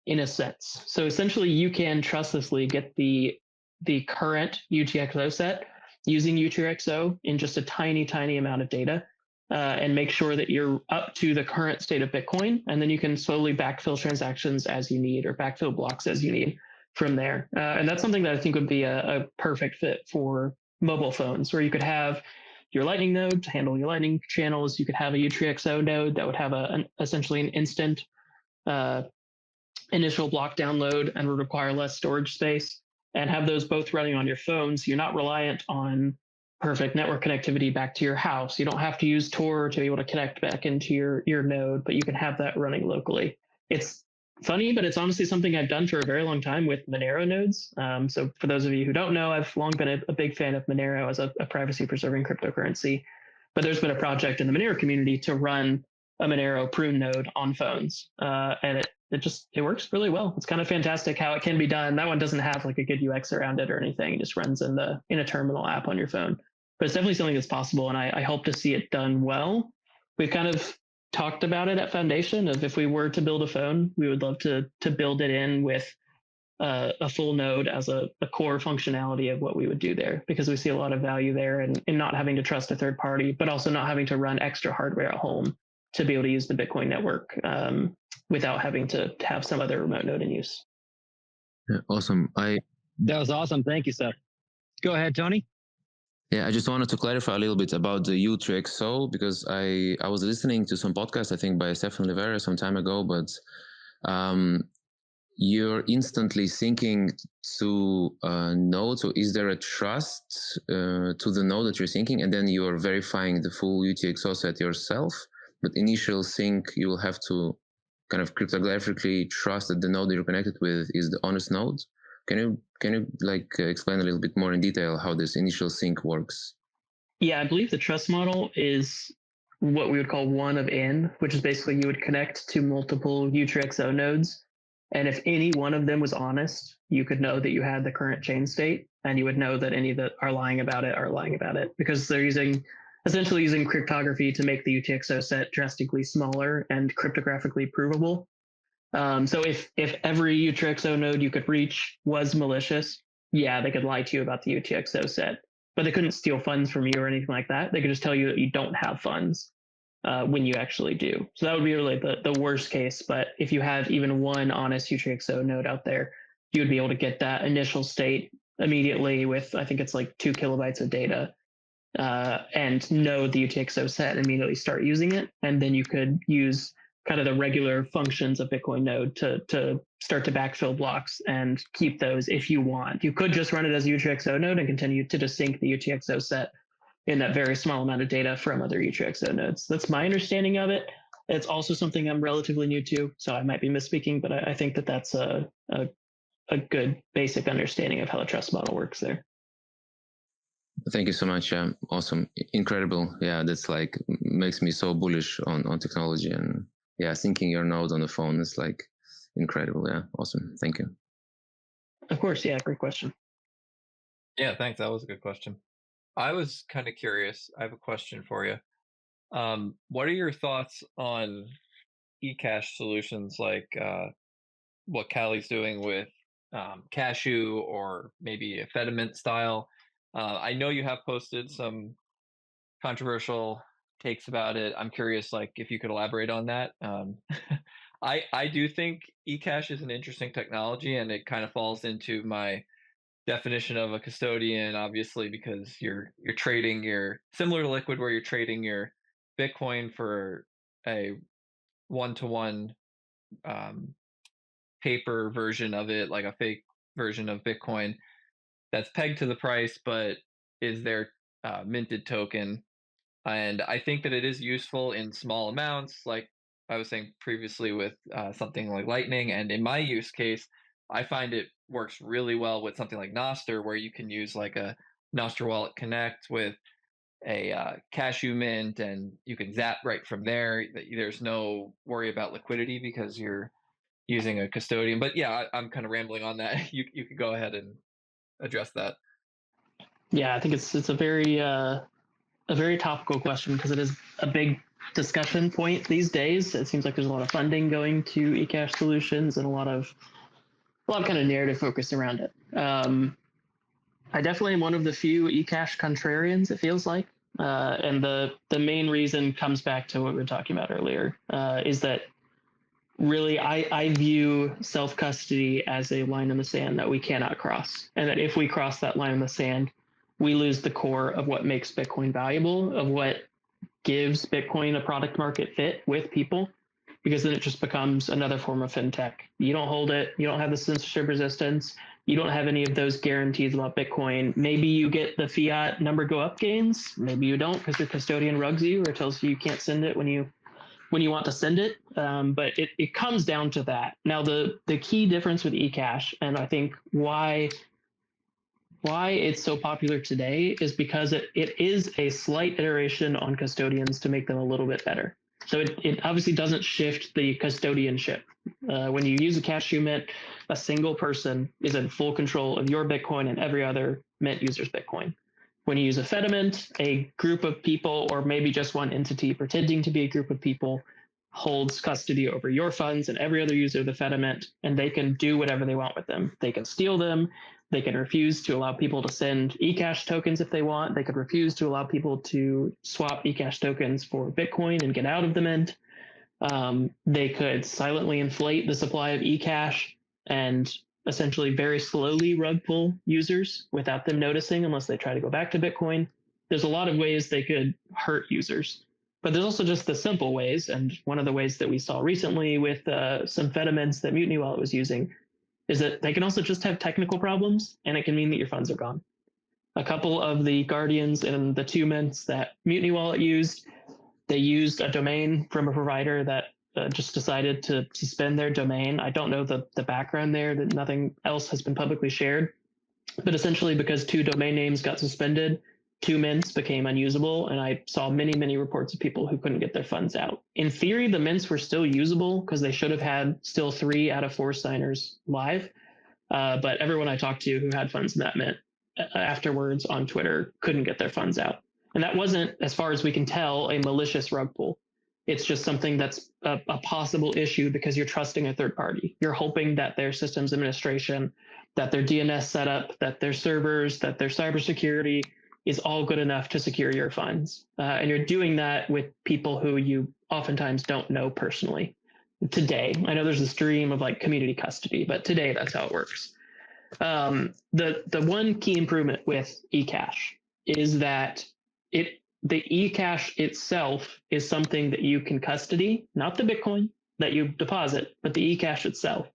in a sense. So essentially you can trustlessly get the current UTXO set using UTXO in just a tiny amount of data and make sure that you're up to the current state of Bitcoin. And then you can slowly backfill transactions as you need or backfill blocks as you need from there. And that's something that I think would be a perfect fit for mobile phones, where you could have your Lightning node to handle your Lightning channels. You could have a UTXO node that would have essentially an instant initial block download and would require less storage space, and have those both running on your phone. So you're not reliant on perfect network connectivity back to your house. You don't have to use Tor to be able to connect back into your node, but you can have that running locally. It's funny, but it's honestly something I've done for a very long time with Monero nodes. So for those of you who don't know, I've long been a big fan of Monero as a privacy preserving cryptocurrency, but there's been a project in the Monero community to run a Monero prune node on phones. And it works really well. It's kind of fantastic how it can be done. That one doesn't have like a good UX around it or anything. It just runs in a terminal app on your phone. But it's definitely something that's possible, and I hope to see it done well. We've kind of talked about it at Foundation of if we were to build a phone, we would love to build it in with a full node as a core functionality of what we would do there, because we see a lot of value there in not having to trust a third party, but also not having to run extra hardware at home to be able to use the Bitcoin network without having to have some other remote node in use. Yeah, awesome. That was awesome. Thank you, Seth. Go ahead, Tony. Yeah, I just wanted to clarify a little bit about the UTXO, because I was listening to some podcast, I think by Seth and Rivera some time ago, but you're instantly syncing to a node. So is there a trust to the node that you're syncing, and then you're verifying the full UTXO set yourself? But initial sync, you will have to kind of cryptographically trust that the node that you're connected with is the honest node. Can you Can you explain a little bit more in detail how this initial sync works? Yeah, I believe the trust model is what we would call one of n, which is basically you would connect to multiple UTXO nodes. And if any one of them was honest, you could know that you had the current chain state, and you would know that any that are lying about it because they're essentially using cryptography to make the UTXO set drastically smaller and cryptographically provable. So if every UTXO node you could reach was malicious, yeah, they could lie to you about the UTXO set, but they couldn't steal funds from you or anything like that. They could just tell you that you don't have funds when you actually do. So that would be really the worst case. But if you have even one honest UTXO node out there, you would be able to get that initial state immediately with, I think it's like 2 kilobytes of data, and know the UTXO set and immediately start using it. And then you could use kind of the regular functions of Bitcoin node to start to backfill blocks and keep those if you want. You could just run it as a UTXO node and continue to just sync the UTXO set in that very small amount of data from other UTXO nodes. That's my understanding of it. It's also something I'm relatively new to, so I might be misspeaking, but I think that that's a good basic understanding of how the trust model works there. Thank you so much. Awesome. Incredible. Yeah, that's makes me so bullish on technology, and yeah, syncing your node on the phone is incredible. Yeah, awesome. Thank you. Of course. Yeah, great question. Yeah, thanks. That was a good question. I was kind of curious. I have a question for you. What are your thoughts on eCash solutions like what Cali's doing with Cashew or maybe a Fediment style? I know you have posted some controversial takes about it. I'm curious, if you could elaborate on that. I do think eCash is an interesting technology, and it kind of falls into my definition of a custodian, obviously, because you're trading similar to Liquid, where you're trading your Bitcoin for a one-to-one paper version of it, like a fake version of Bitcoin that's pegged to the price, but is their minted token. And I think that it is useful in small amounts, like I was saying previously with something like Lightning. And in my use case, I find it works really well with something like Nostr, where you can use like a Nostr Wallet Connect with a Cashew mint, and you can zap right from there. There's no worry about liquidity because you're using a custodian. But yeah, I'm kind of rambling on that. You could go ahead and address that. Yeah, I think it's a very topical question because it is a big discussion point these days. It seems like there's a lot of funding going to eCash solutions and a lot of kind of narrative focus around it. I definitely am one of the few eCash contrarians, it feels like. And the main reason comes back to what we were talking about earlier, is that really I view self-custody as a line in the sand that we cannot cross. And that if we cross that line in the sand, we lose the core of what makes Bitcoin valuable, of what gives Bitcoin a product market fit with people, because then it just becomes another form of fintech. You don't hold it. You don't have the censorship resistance. You don't have any of those guarantees about Bitcoin. Maybe you get the fiat number go up gains. Maybe you don't because your custodian rugs you or tells you can't send it when you want to send it. But it comes down to that. Now, the key difference with eCash, and I think why it's so popular today, is because it is a slight iteration on custodians to make them a little bit better. So it obviously doesn't shift the custodianship. When you use a Cashew mint, a single person is in full control of your Bitcoin and every other mint user's Bitcoin. When you use a Fediment, a group of people, or maybe just one entity pretending to be a group of people, holds custody over your funds and every other user of the Fediment, and they can do whatever they want with them. They can steal them. They can refuse to allow people to send eCash tokens if they want. They could refuse to allow people to swap eCash tokens for Bitcoin and get out of the mint. They could silently inflate the supply of eCash and essentially very slowly rug pull users without them noticing unless they try to go back to Bitcoin. There's a lot of ways they could hurt users, but there's also just the simple ways. And one of the ways that we saw recently with some Fedimints that Mutiny Wallet was using is that they can also just have technical problems, and it can mean that your funds are gone. A couple of the Guardians and the 2 mints that Mutiny Wallet used, they used a domain from a provider that just decided to suspend their domain. I don't know the background there, that nothing else has been publicly shared. But essentially, because 2 domain names got suspended, 2 mints became unusable, and I saw many, many reports of people who couldn't get their funds out. In theory, the mints were still usable because they should have had still 3 out of 4 signers live. But everyone I talked to who had funds in that mint afterwards on Twitter couldn't get their funds out. And that wasn't, as far as we can tell, a malicious rug pull. It's just something that's a possible issue because you're trusting a third party. You're hoping that their systems administration, that their DNS setup, that their servers, that their cybersecurity is all good enough to secure your funds. And you're doing that with people who you oftentimes don't know personally. Today, I know there's this dream of like community custody, but today that's how it works. The one key improvement with eCash is that the eCash itself is something that you can custody, not the Bitcoin that you deposit, but the eCash itself.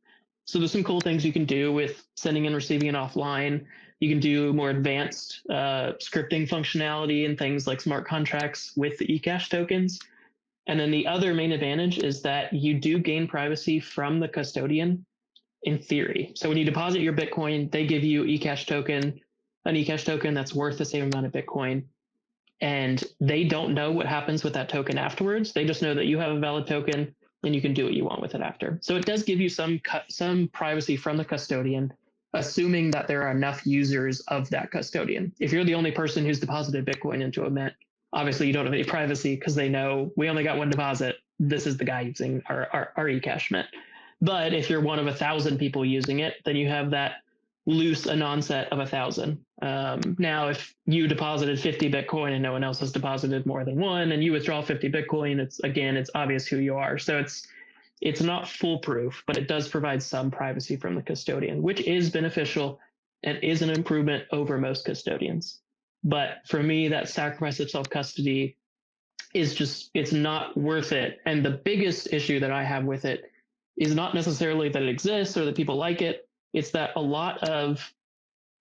So there's some cool things you can do with sending and receiving it offline. You can do more advanced scripting functionality and things like smart contracts with the eCash tokens. And then the other main advantage is that you do gain privacy from the custodian in theory. So when you deposit your Bitcoin, they give you an eCash token that's worth the same amount of Bitcoin. And they don't know what happens with that token afterwards. They just know that you have a valid token and you can do what you want with it after. So it does give you some privacy from the custodian, assuming that there are enough users of that custodian. If you're the only person who's deposited Bitcoin into a mint, obviously you don't have any privacy because they know we only got one deposit. This is the guy using our eCash mint. But if you're one of 1,000 people using it, then you have that loose anon set of 1,000. Now, if you deposited 50 Bitcoin and no one else has deposited more than one, and you withdraw 50 Bitcoin, it's obvious who you are. So it's not foolproof, but it does provide some privacy from the custodian, which is beneficial and is an improvement over most custodians. But for me, that sacrifice of self-custody it's not worth it. And the biggest issue that I have with it is not necessarily that it exists or that people like it. It's that a lot of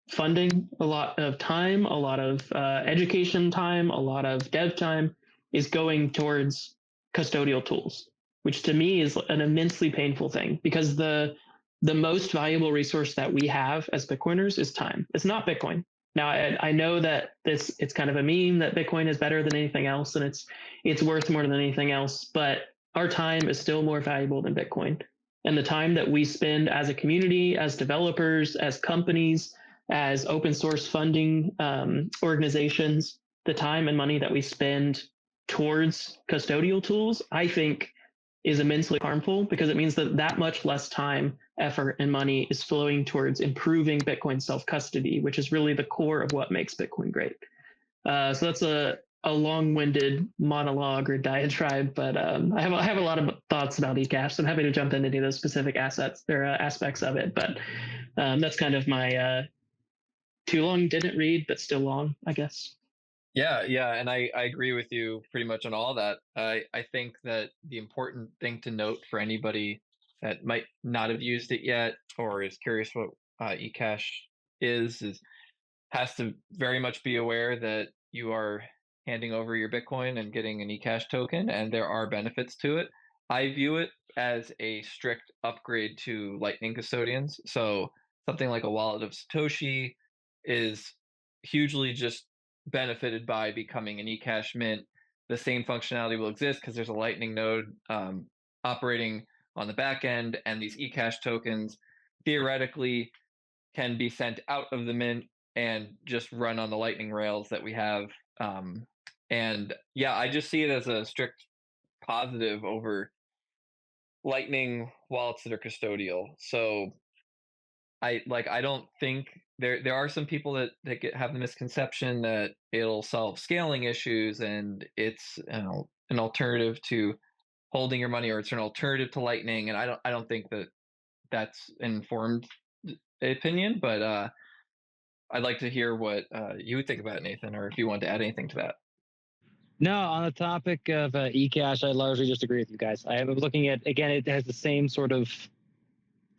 funding, a lot of time, a lot of education time, a lot of dev time is going towards custodial tools, which to me is an immensely painful thing because the most valuable resource that we have as Bitcoiners is time. It's not Bitcoin. Now, I know that it's kind of a meme that Bitcoin is better than anything else and it's worth more than anything else, but our time is still more valuable than Bitcoin. And the time that we spend as a community, as developers, as companies, as open source funding organizations, the time and money that we spend towards custodial tools, I think is immensely harmful because it means that much less time, effort, and money is flowing towards improving Bitcoin self-custody, which is really the core of what makes Bitcoin great. So that's a long-winded monologue or diatribe, but I have a lot of thoughts about eCash, so I'm happy to jump into any of those specific aspects of it. But that's kind of my too long, didn't read, but still long, I guess. Yeah, and I agree with you pretty much on all that. I think that the important thing to note for anybody that might not have used it yet or is curious what eCash is has to very much be aware that you are handing over your Bitcoin and getting an eCash token, and there are benefits to it. I view it as a strict upgrade to Lightning custodians. So something like a wallet of Satoshi is hugely just benefited by becoming an eCash mint. The same functionality will exist because there's a Lightning node operating on the back end, and these eCash tokens theoretically can be sent out of the mint and just run on the Lightning rails that we have. And yeah, I just see it as a strict positive over Lightning wallets that are custodial. So I don't think there are some people that have the misconception that it'll solve scaling issues and it's an alternative to holding your money or it's an alternative to Lightning. And I don't think that that's an informed opinion, but I'd like to hear what you would think about it, Nathan, or if you want to add anything to that. No, on the topic of eCash, I largely just agree with you guys. I am looking at, again, it has the same sort of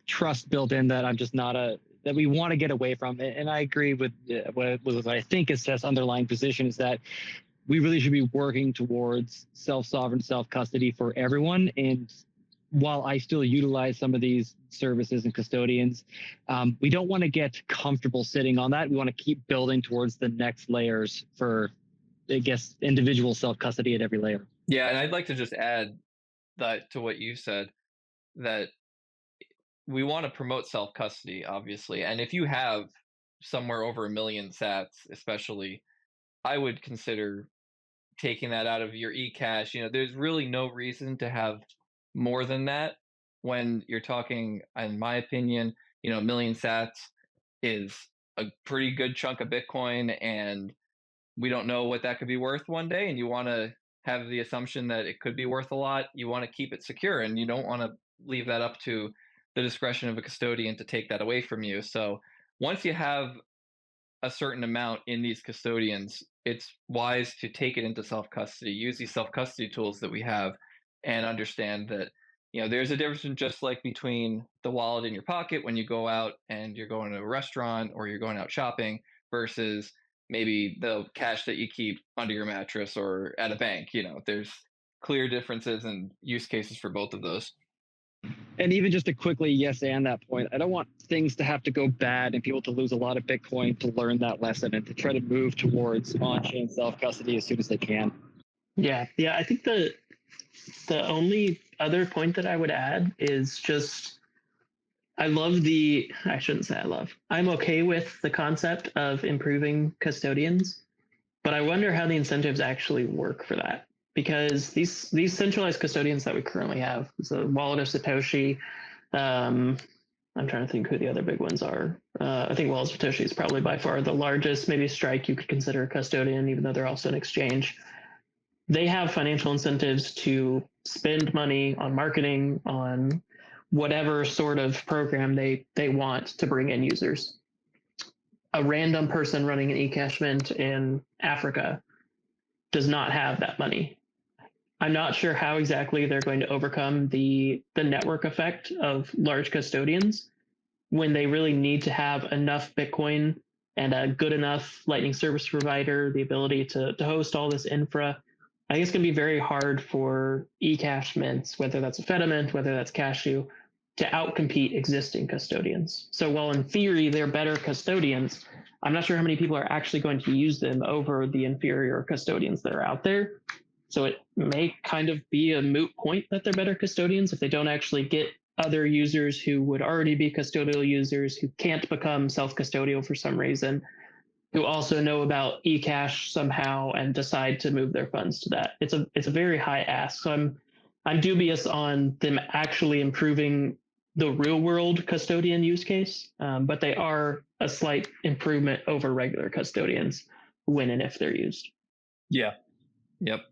trust built in that I'm just not that we want to get away from. And I agree with what I think is Seth's underlying position is that we really should be working towards self-sovereign, self-custody for everyone. And while I still utilize some of these services and custodians, we don't want to get comfortable sitting on that. We want to keep building towards the next layers for, I guess, individual self-custody at every layer. Yeah, and I'd like to just add that to what you said, that we want to promote self-custody, obviously. And if you have somewhere over 1 million sats, especially, I would consider taking that out of your eCash. There's really no reason to have more than that when you're talking, in my opinion, 1 million sats is a pretty good chunk of Bitcoin, and we don't know what that could be worth one day. And you want to have the assumption that it could be worth a lot. You want to keep it secure, and you don't want to leave that up to the discretion of a custodian to take that away from you. So once you have a certain amount in these custodians, it's wise to take it into self-custody, use these self-custody tools that we have, and understand that there's a difference just like between the wallet in your pocket when you go out and you're going to a restaurant or you're going out shopping versus maybe the cash that you keep under your mattress or at a bank. There's clear differences and use cases for both of those. And even just to quickly yes and that point, I don't want things to have to go bad and people to lose a lot of Bitcoin to learn that lesson and to try to move towards on-chain self-custody as soon as they can. Yeah. I think the only other point that I would add is just, I'm okay with the concept of improving custodians, but I wonder how the incentives actually work for that. Because these centralized custodians that we currently have, the Wallet of Satoshi, I'm trying to think who the other big ones are. I think Wallet of Satoshi is probably by far the largest. Maybe Strike you could consider a custodian, even though they're also an exchange. They have financial incentives to spend money on marketing, on whatever sort of program they want to bring in users. A random person running an eCash mint in Africa does not have that money. I'm not sure how exactly they're going to overcome the network effect of large custodians when they really need to have enough Bitcoin and a good enough Lightning service provider, the ability to host all this infra. I think it's going to be very hard for eCash mints, whether that's a Fedimint, whether that's Cashew, to outcompete existing custodians. So while in theory they're better custodians, I'm not sure how many people are actually going to use them over the inferior custodians that are out there. So it may kind of be a moot point that they're better custodians if they don't actually get other users who would already be custodial users, who can't become self-custodial for some reason, who also know about eCash somehow and decide to move their funds to that. It's a very high ask. So I'm dubious on them actually improving the real world custodian use case, but they are a slight improvement over regular custodians when and if they're used. Yeah. Yep.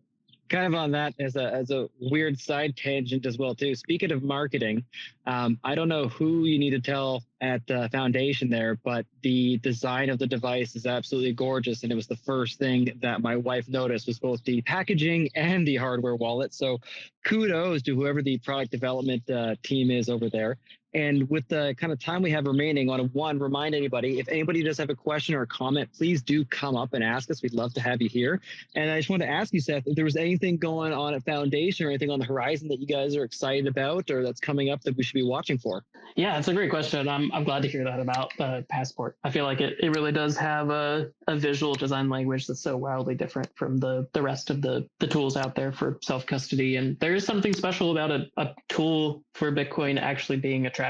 Kind of on that as a weird side tangent as well too. Speaking of marketing, I don't know who you need to tell at the foundation there, but the design of the device is absolutely gorgeous, and it was the first thing that my wife noticed was both the packaging and the hardware wallet. So kudos to whoever the product development team is over there. And with the kind of time we have remaining, I want to remind anybody, if anybody does have a question or a comment, please do come up and ask us. We'd love to have you here. And I just wanted to ask you, Seth, if there was anything going on at Foundation or anything on the horizon that you guys are excited about or that's coming up that we should be watching for. Yeah, it's a great question. I'm glad to hear that about Passport. I feel like it really does have a visual design language that's so wildly different from the rest of the tools out there for self-custody. And there is something special about a tool for Bitcoin actually being attractive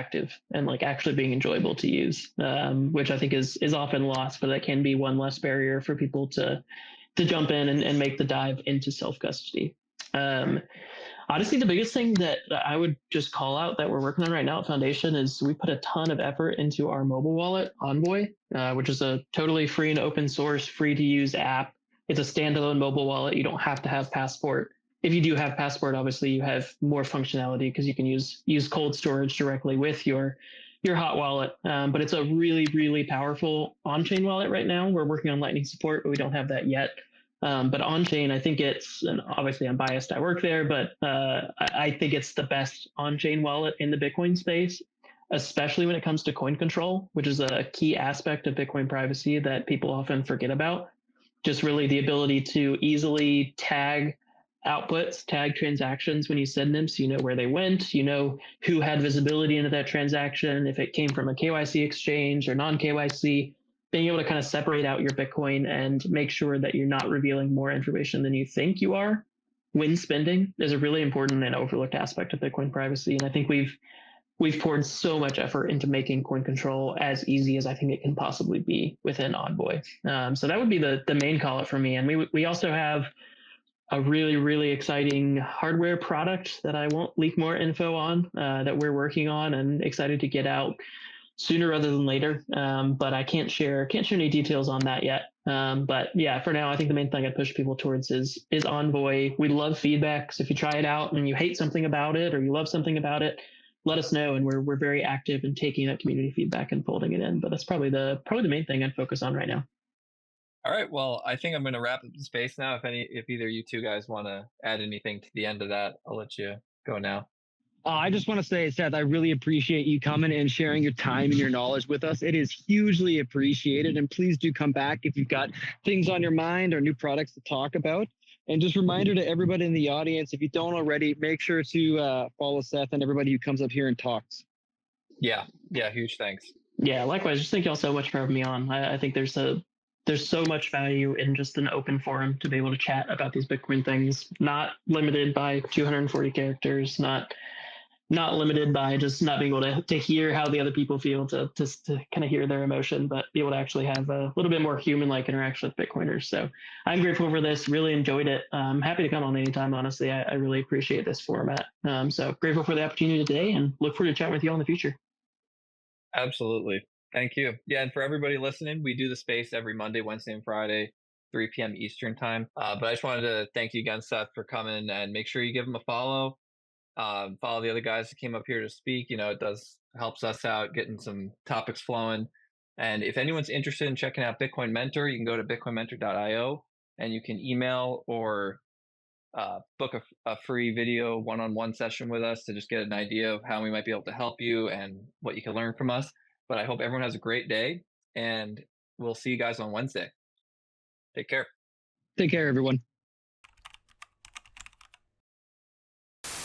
and like actually being enjoyable to use, which I think is often lost, but that can be one less barrier for people to jump in and make the dive into self-custody. Honestly, the biggest thing that I would just call out that we're working on right now at Foundation is we put a ton of effort into our mobile wallet, Envoy, which is a totally free and open source, free to use app. It's a standalone mobile wallet. You don't have to have Passport. If you do have Passport, obviously you have more functionality because you can use cold storage directly with your hot wallet. But it's a really, really powerful on-chain wallet right now. We're working on Lightning support, but we don't have that yet. But on-chain, I think and obviously I'm biased, I work there, but I think it's the best on-chain wallet in the Bitcoin space, especially when it comes to coin control, which is a key aspect of Bitcoin privacy that people often forget about. Just really the ability to easily tag outputs, tag transactions when you send them, so you know where they went, you know who had visibility into that transaction, if it came from a KYC exchange or non-KYC, being able to kind of separate out your Bitcoin and make sure that you're not revealing more information than you think you are when spending is a really important and overlooked aspect of Bitcoin privacy. And I think we've poured so much effort into making coin control as easy as I think it can possibly be within Envoy. So that would be the main call out for me. And we also have a really, really exciting hardware product that I won't leak more info on, that we're working on and excited to get out sooner rather than later. But I can't share any details on that yet. But yeah, for now, I think the main thing I'd push people towards is Envoy. We love feedback. So if you try it out and you hate something about it or you love something about it, let us know. And we're very active in taking that community feedback and folding it in. But that's probably the main thing I'd focus on right now. All right. Well, I think I'm going to wrap up the space now. If either you two guys want to add anything to the end of that, I'll let you go now. I just want to say, Seth, I really appreciate you coming and sharing your time and your knowledge with us. It is hugely appreciated. And please do come back if you've got things on your mind or new products to talk about. And just reminder to everybody in the audience, if you don't already, make sure to follow Seth and everybody who comes up here and talks. Yeah. Huge thanks. Yeah, likewise. Just thank y'all so much for having me on. I think there's so much value in just an open forum to be able to chat about these Bitcoin things, not limited by 240 characters, not limited by just not being able to hear how the other people feel, to kind of hear their emotion, but be able to actually have a little bit more human-like interaction with Bitcoiners. So I'm grateful for this, really enjoyed it. Happy to come on anytime, honestly. I really appreciate this format. So grateful for the opportunity today and look forward to chatting with you all in the future. Absolutely. Thank you. Yeah, and for everybody listening, we do the space every Monday, Wednesday, and Friday, 3 p.m. Eastern time. But I just wanted to thank you again, Seth, for coming, and make sure you give them a follow. Follow the other guys that came up here to speak. It helps us out getting some topics flowing. And if anyone's interested in checking out Bitcoin Mentor, you can go to bitcoinmentor.io and you can email or book a free video one-on-one session with us to just get an idea of how we might be able to help you and what you can learn from us. But I hope everyone has a great day, and we'll see you guys on Wednesday. Take care. Take care, everyone.